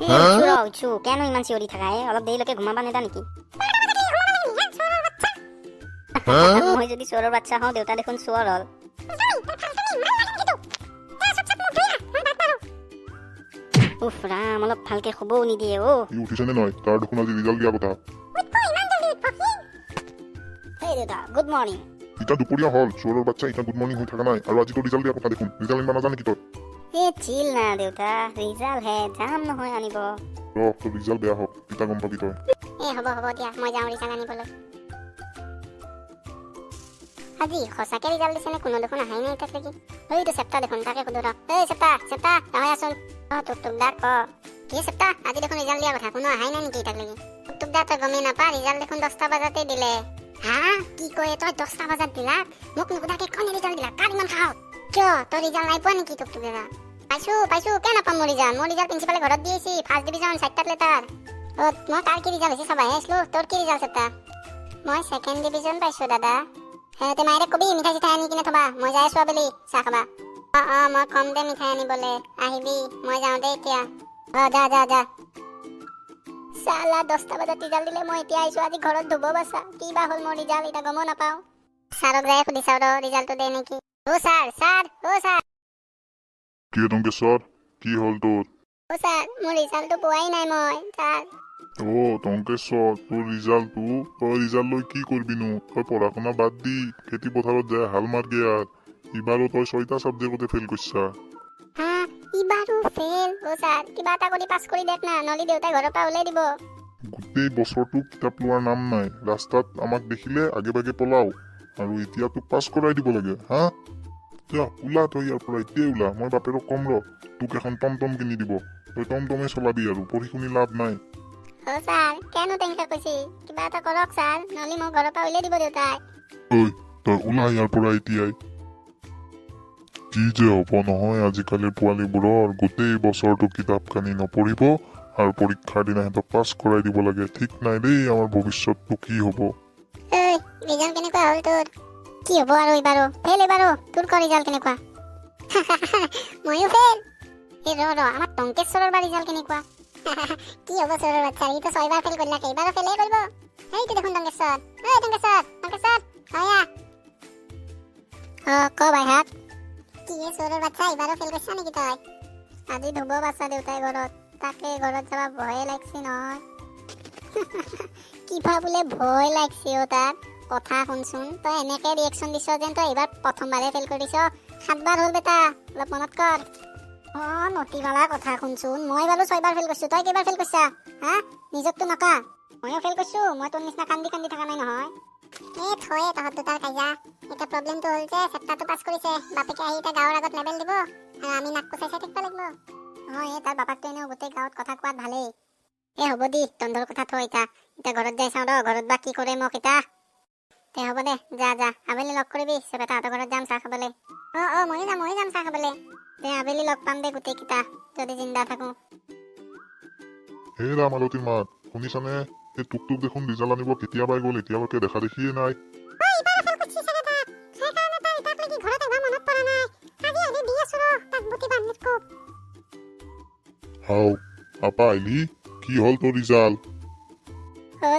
উঠছো কেন ইমান চিঞৰি থাকা অলপ দেৰিলৈকে ঘুমাবা নেদা নেকি মই যদি চোৰৰ বাচ্চা হওঁ দেউতা দেখোন চোৰ হ'ল উফ ৰাম অলপ ভালকে শুবও নিদিয়ে ই উঠিছেনে নহয় তাৰ দেখোন আজি ৰিজাল্ট দিয়া কথা হেই দেউতা গুড মৰ্নিং ইটা দুপৰীয়া হ'ল চোৰৰ বাচ্চা ইটা গুড মৰ্নিং হৈ থকা নাই আৰু আজি তো ৰিজাল্ট দিয়া কথা দেখোন ৰিজাল্ট আনিব নাজানে কি তই চিল না দেউতা ৰিজাল্ট হে যাম নহয় আনিব তোৰ ৰিজাল্ট বেয়া হওক ইটা গম পাবি তই হ'ব দিয়া মই যাওঁ ৰিজাল্ট আনিবলৈ আজি সঁচাকে ৰিজাল্ট দিছে নে কোনো দেখোন আহাই নাই তাক লাগি এইটো চেপ্তা দেখোন তাকে সুধো ৰ এই চেপ্তা নহয় আছোন তোক দা ক কি চেপ্তা আজি দেখোন ৰিজাল্ট দিয়া কথা কোনো আহাই নাই নেকি তাক লাগি তোক দা তই গমেই নাপা ৰিজাল্ট দেখোন 10টা বজাতে দিলে হা কি কয় তই 10টা বজাত দিলা মোক নুকুদাকে কোনে ৰিজাল্ট দিলা কাৰ ইমান খাও কিয় তই ৰিজাল্ট নাই পোৱা নেকি তোক দাদা পাইছো কেন নাপাম মোৰ ৰিজাল্ট প্ৰিন্সিপালে ঘৰত দিয়েছি ফাৰ্ষ্ট ডিভিজন 4টা লেটাৰ মই তাৰ কি ৰিজাল্ট হৈছে চাবাই আছিলো তোৰ কি ৰিজাল্ট চেপ্তা মই সেকেন্ড ডিভিজন পাইছো দাদা তে মাইৰে কবি মিঠাই চিঠাই আনি কিনে থবা মই যাই আছো আবেলি চাহ খাবা মই কম দে মিঠাই আনিবলে আহিবি মই যাওঁ দে এতিয়া যা সালা 10টা বজাত ৰিজাল্ট দিলে মই এতিয়া আহিছো আজি ঘৰত ধুব বাছা কি বা হ'ল মোৰ ৰিজাল্ট এটা গমো নাপাও ছাৰক যাই সুধি চাও ৰ ৰিজাল্টটো দে নেকি ছাৰ কি টংকেশ্বৰ কি হ'ল তোৰ ছাৰ মোৰ ৰিজাল্টটো পোৱাই নাই মই ছাৰ টংকেশ্বৰ তোৰ ৰিজাল্টটো তই ৰিজাল্ট লৈ কি কৰিবিনো তই পঢ়া শুনা বাদ দি খেতি পথাৰত যায় হাল মাৰগে ইবাৰো তই 6টা সাবজেক্টতে ফেল কৰিছা ইবাৰো ফেল ছাৰ কিবা এটা কৰি পাছ কৰি দেখ না নলি দেউতাই ঘৰৰ পৰা ওলাই দিব গোটেই বছৰটো কিতাপ লোৱাৰ নাম নাই ৰাস্তাত আমাক দেখিলে আগে বাগে পলাও আৰু এতিয়া তোক পাছ কৰাই দিব লাগে যা ওলা তই ইয়াৰ পৰা এতিয়াই ওলা মই বাপেৰক কম ৰ তোক এখন টমটম কিনি দিব তই টমটমে চলাবি আৰু পঢ়ি শুনি লাভ নাই ছাৰ কেন তেনেকা কৈছি কিবা এটা কৰক ছাৰ নলি মোক ঘৰৰ পৰা উলিয়াই দিব দেউতাই তই ওলা ইয়াৰ পৰা এতিয়াই কি যে হ'ব নহয় আজিকালিৰ পোৱালীবোৰৰ গোটেই বছৰটো কিতাপ কানি নপঢ়িব আৰু পৰীক্ষাৰ দিনা সিহঁতক পাছ কৰাই দিব লাগে ঠিক নাই দেই আমাৰ ভৱিষ্যতটো কি হ'ব ৰিজাল্ট কেনেকুৱা হ'ল তোৰ কি হ'ব আৰু এবাৰো ফেল এবাৰো তোৰ ক ৰিজাল্ট কেনেকুৱা ময়ো ফেল ৰ আমাৰ টংকেশ্বৰৰ বা ৰিজাল্ট কেনেকুৱা কি হ'ব চোৰৰ বাচ্চা ই তো 6বাৰ ফেল কৰিলা কেইবাৰো ফেলে কৰিব এইটো দেখোন টংকেশ্বৰ ক ভাইহাত কি চোৰৰ বাচ্চা এবাৰো ফেল কৰিছা নেকি তই আজি ধুব বাচ্চা দেউতাই ঘৰত তাকে ঘৰত যাবা ভয়ে লাগছি নহয় কিবা বোলে ভয় লাগছি তাত কথা শুনচোন তই এনেকে ৰিয়েকশ্যন দিছ যেন তই এইবাৰ প্ৰথমবাৰে ফেল কৰিছ 7বাৰ হ'ল বেটা অলপ মনত কৰ নটিবালা কথা শুনচোন মই বাৰু 6বাৰ ফেল কৰিছো তই কেইবাৰ ফেল কৰিছা নিজকতো নকা ময়ো ফেল কৰিছো মই তোৰ নিচিনা কান্দি থকা নাই নহয় থয়ে তহঁত দুটাৰ কাজিয়া এতিয়া প্ৰব্লেমটো হ'ল যে চেপ্টাৰটো পাছ কৰিছে বাপেকে আহি এতিয়া গাঁৱৰ আগত লেবেল দিব আৰু আমি নাক কুচাই চাই থাকিব লাগিব তাৰ বাপাকটো এনেও গোটেই গাঁৱত কথা কোৱাত ভালেই হ'ব দি তন্ধৰ কথা থৈ এতিয়া ঘৰত যাই চাওঁ ঘৰত বা কি কৰে মোক এতিয়া হ'ব দে যা আবেলি লগ কৰিবি চবে তাহাঁতৰ ঘৰত যাম চাহ খাবলৈ ময়ো যাম চাহ খাবলৈ আবেলি লগ পাম দে গোটেই কেইটা যদি জিন্দা থাকো হে মালতীৰ মাত শুনিছানে এই টুকটুক দেখোন ৰিজাল্ট আনিব কেতিয়াবাই গ'ল এতিয়ালৈকে দেখা দেখিয়ে নাই আপা আহিলি কি হ'ল তোৰ ৰিজাল্ট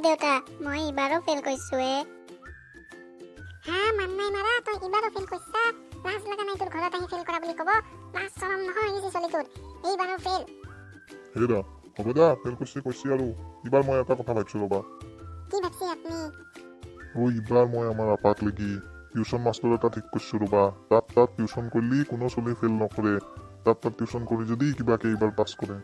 দেউতা মই ইবাৰো ফেল কৰিছো মান নাই মাৰা তই ইবাৰো ফেল কৰিছা লাজ লগা নাই তোৰ ঘৰত আহি ফেল কৰা বুলি ক'ব লাজ চৰম নহয় এই চলি তোৰ এইবাৰো ফেল হ'ব দা ফেল কৈছি আৰু ইবাৰ মই এটা কথা ভাবিছো ৰবা কি ভাবছি আপনি ইবাৰ মই আমাৰ আপাক লাগি টিউচন মাষ্টৰ এটা ঠিক কৰিছো ৰবা তাত টিউচন কৰিলি কোনো চলি ফেল নকৰে তাত টিউচন কৰি যদি কিবাকে এইবাৰ পাছ কৰে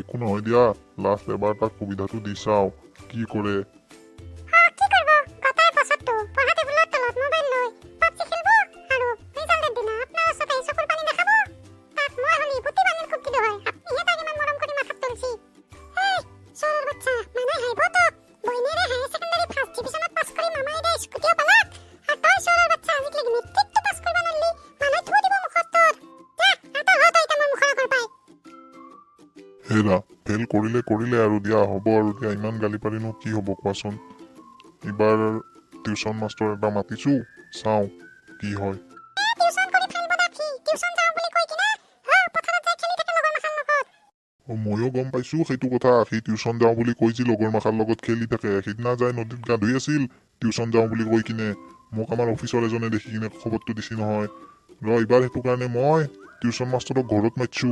একো নহয় দিয়া লাষ্ট এবাৰ তাক সুবিধাটো দি চাও কি কৰে এৰা ফেল কৰিলে কৰিলে আৰু দিয়া হ'ব আৰু দিয়া ইমান গালি পাৰিনো কি হ'ব কোৱাচোন এইবাৰ টিউচন মাষ্টৰ এটা মাতিছো চাওঁ কি হয় ময়ো গম পাইছো সেইটো কথা সি টিউচন যাওঁ বুলি কৈ যি লগৰ মাখাৰ লগত খেলি থাকে সিদিনা যাই নদীত গা ধুই আছিল টিউচন যাওঁ বুলি কৈ কিনে মোক আমাৰ অফিচৰ এজনে দেখি কিনে খবৰটো দিছি নহয় এইবাৰ সেইটো কাৰণে মই টিউচন মাষ্টৰক ঘৰত মাতছো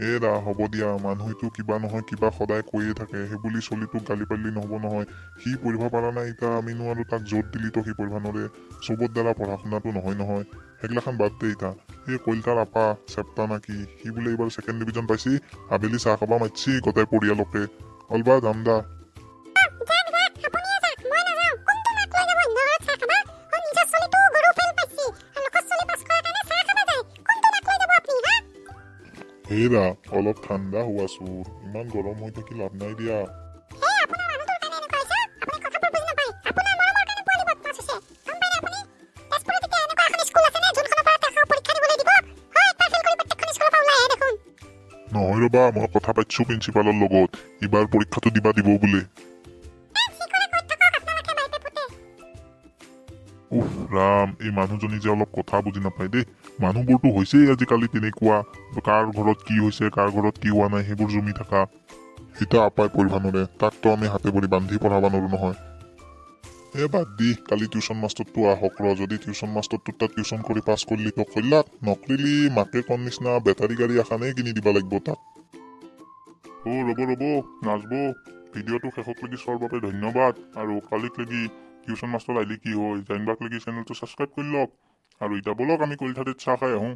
এৰা হ'ব দিয়া মানুহেতো কিবা নহয় কিবা সদায় কৈয়ে থাকে সেইবুলি চলিটোক গালি পাৰিলি নহ'ব নহয় সি পঢ়িব পৰা নাই এতিয়া আমিনো আৰু তাক জোৰ দিলিতো সি পঢ়িব নোৱাৰে চবৰ দ্বাৰা পঢ়া শুনাটো নহয় নহয় সেইগিলাখান বাদ দে এতিয়া এই কলিতাৰ আপা চেপ্তা না কি সি বোলে এইবাৰ ছেকেণ্ড ডিভিজন পাইছি আবেলি চাহ খাব মাতছি গোটেই পৰিয়ালকে অলবা যাম দা হেৰা অলপ ঠাণ্ডা হোৱা চোৰ ইমান গৰম হৈ থাকি লাভ নাই দিয়া নহয় ৰবা মই কথা পাতিছো প্ৰিন্সিপালৰ লগত এইবাৰ পৰীক্ষাটো দিব বোলে উফ ৰাম এই মানুহজনী যে অলপ কথা বুজি নাপায় দেই মানুহবোৰতো হৈছেই আজিকালি তেনেকুৱা কাৰ ঘৰত কি হৈছে কাৰ ঘৰত কি হোৱা নাই সেইবোৰ জমি থকা সিতা আপাই পঢ়িব নোৱাৰে তাকতো আমি হাতে ভৰি বান্ধি পঢ়াব নোৱাৰো নহয় বাদ দি কালি টিউচন মাষ্টৰটো আহক যদি টিউচন মাষ্টৰটো তাত টিউচন কৰি পাছ কৰিলি তো কল্যাক নকৰিলি মাকে কন নিচিনা বেটাৰী গাড়ী এখানেই কিনি দিব লাগিব তাক ৰ'ব নাচব ভিডিঅ'টো শেষত লাগি চোৱাৰ বাবে ধন্যবাদ আৰু কালিক লাগি টিউচন মাষ্টৰ আহিলে কি হয় জানিবাক লাগি চেনেলটো ছাবস্ক্ৰাইব কৰি লওক আৰু এতিয়া বলক আমি কলিঠাতে চাহ খাই আহোঁ